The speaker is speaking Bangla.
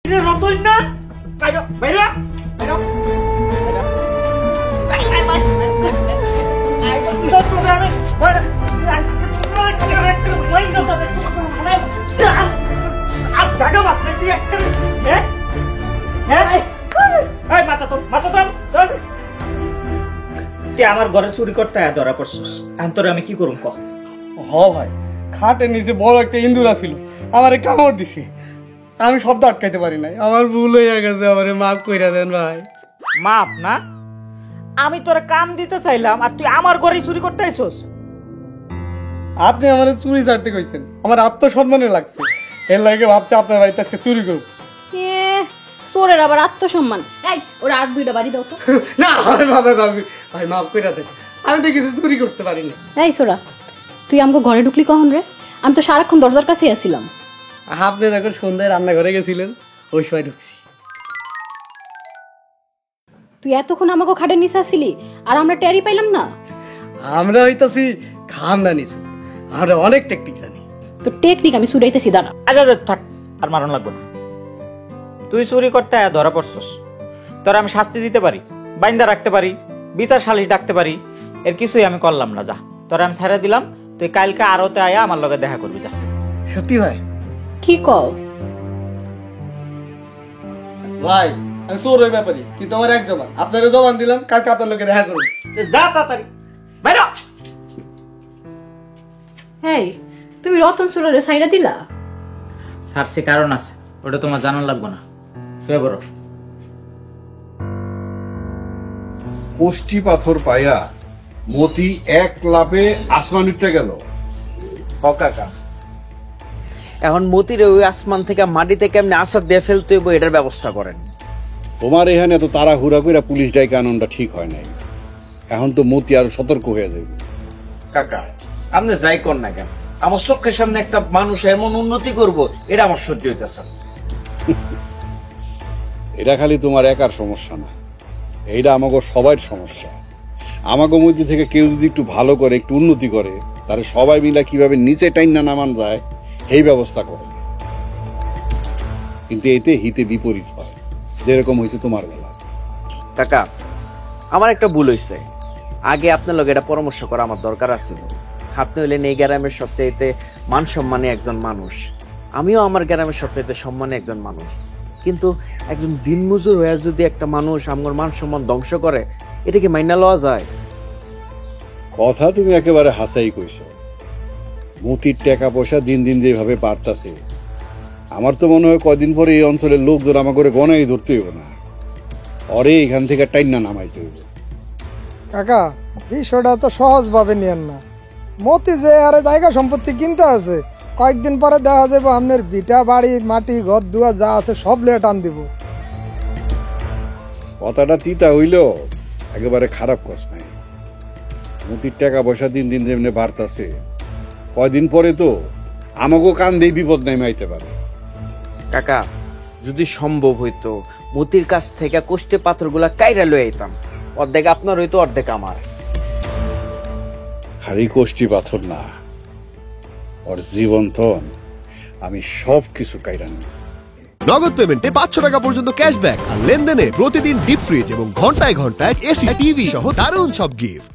রতন না বাইরে বাইরে আমার ঘরে চুরি করতে ধরা পড়ছিস তোরে আমি কি করুম ক ভাই খাটের নিচে বড় একটা ইন্দুরা ছিল আমারে কামড় দিছে আমি শব্দ আটকাইতে পারি নাই আমার ভুল হয়ে গেছে আমারে মাফ কইরা দেন ভাই মাপ না আমি তোরে কাম দিতে চাইলাম আর তুই আমার ঘরে চুরি করতে আইছস আপনি আমারে চুরি ছাড়তে কইছেন আমার আত্মসম্মানে লাগছে এর লাগে ভাবছি আপনার বাড়িতে আজকে চুরি করব সোরের আবার আত্মসম্মান। এই ওরা আর দুইটা বাড়ি দাও তো। না ভাই ভাই মাফ কইরা দেন আমি তো কিছু চুরি করতে পারি না। এই সোরা তুই আমাকে ঘরে ঢুকলি কখন রে? আমি তো সারাক্ষণ দরজার কাছেই আছিলাম। আপনি যখন সন্ধ্যায় রান্নাঘরে গেছিলেন ওই সময় ঢুকছি। তুই এতক্ষণ আমাকে খাটের নিচে আসিলি আর আমরা টেরি পাইলাম না। আমরা হইতাছি খানদানি ছিল আমরা অনেক টেকনিক জানি। তো টেকনিক আমি ছুড়াইতেছি দাঁড়া। আচ্ছা থাক আর মারণ লাগবে না। তুই চুরি করতে ধরা পড়ছস তোরা আমি শাস্তি দিতে পারি, বাইন্দা রাখতে পারি, বিচার সালিশ ডাকতে পারি, এর কিছুই আমি করলাম না। যা তোরা আমি ছেড়ে দিলাম, তুই কালকে আরতে আয়া আমার লগে দেখা করবি। যা। সত্যি ভাই? কি কও ভাই আমি চোর ওই ব্যাপারে কিন্তু আমার এক জবান আপনারে জবান দিলাম কালকে আপনার লোকে দেখা করুন। যা তাড়াতাড়ি বাইরে। এই তুমি রতন সোরারে সাইরা দিলা? সারসি কারণ আছে, ওটা তোমার জানার লাগবে না। শুয়ে পড়ো। কোষ্টি পাথর পায়া মতি এক লাভে আসমান উঠতে গেল। কাকা এখন মতির ওই আসমান থেকে মাটিতে কেমনে আসাদ দিয়ে ফেলতে হইব এটার ব্যবস্থা করেন। তোমার এখানে তো তারা হুড়া করে পুলিশ ডাইকে আনন্দটা ঠিক হয় নাই। এখন তো মতি আরো সতর্ক হয়ে যাবে। কাকা আপনি যাই কর না কেন, আমার চোখের সামনে একটা মানুষ এমন উন্নতি করব এটা আমার সহ্য হইতেছে। এটা খালি তোমার একার সমস্যা না, এইটা আমাকে সবার সমস্যা। আমাকে মধ্যে থেকে কেউ যদি একটু ভালো করে একটু উন্নতি করে তাহলে সবাই মিলে কিভাবে নিচে টাইনা নামান যায় এই ব্যবস্থা করে। কিন্তু এতে হিতে বিপরীত হয়, যেরকম হয়েছে তোমার বেলা। কাকা আমার একটা ভুল হয়েছে, আগে আপনার লগে এটা পরামর্শ করা আমার দরকার আছে। আপনি হইলেন এই গ্রামের সবচেয়ে মান সম্মানী একজন মানুষ, আমিও আমার গ্রামের সবচেয়ে সম্মানী একজন মানুষ। কিন্তু একজন দিনমজুর হয়ে যদি একটা মানুষ আমার মান সম্মান ধ্বংস করে, এটা কি মাইনা লওয়া যায়? কথা তুমি একেবারে হাসাই কইছো। মতির টাকা পয়সা দিন দিন যেভাবে বাড়তাছে, আমার তো মনে হয় কদিন পরে এই অঞ্চলের লোকজন আমার করে গনাই ধরতে হইব না, অরে এখান থেকে টাইনা নামাইতে হইব। কাকা বিষয়টা তো সহজ ভাবে নিয়েন না। মতি যে আরে জায়গা সম্পত্তি কিনতে আছে, কয়েকদিন পরে দেখা যাবে আপনার ভিটা বাড়ি মাটি ঘর দুয়া যা আছে সব লিয়ে টান দিব। কথাটা তিতা হইলেও একেবারে খারাপ কস নাই। মতির টাকা পয়সা দিন দিন যেমনি বাড়তাছে, কয়দিন পরে তো আমাকেও কান দিয়ে বিপদ নেমাইতে পারে। কাকা যদি সম্ভব হইতো মতির কাছ থেকে কোষ্ঠে পাথরগুলা কাইরা লয়ে আইতাম, অর্ধেক আপনার হইতো অর্ধেক আমার। খালি কোষ্টি পাথর না, ওর জীবন তো আমি সব কিছু কাইরা নিব। নগদ পেমেন্টে 500 টাকা পর্যন্ত ক্যাশব্যাক আর লেনদেনে প্রতিদিন ডিপ ফ্রিজ এবং ঘন্টায় ঘন্টায় এসি টিভি সহ দারুণ সব গিফট।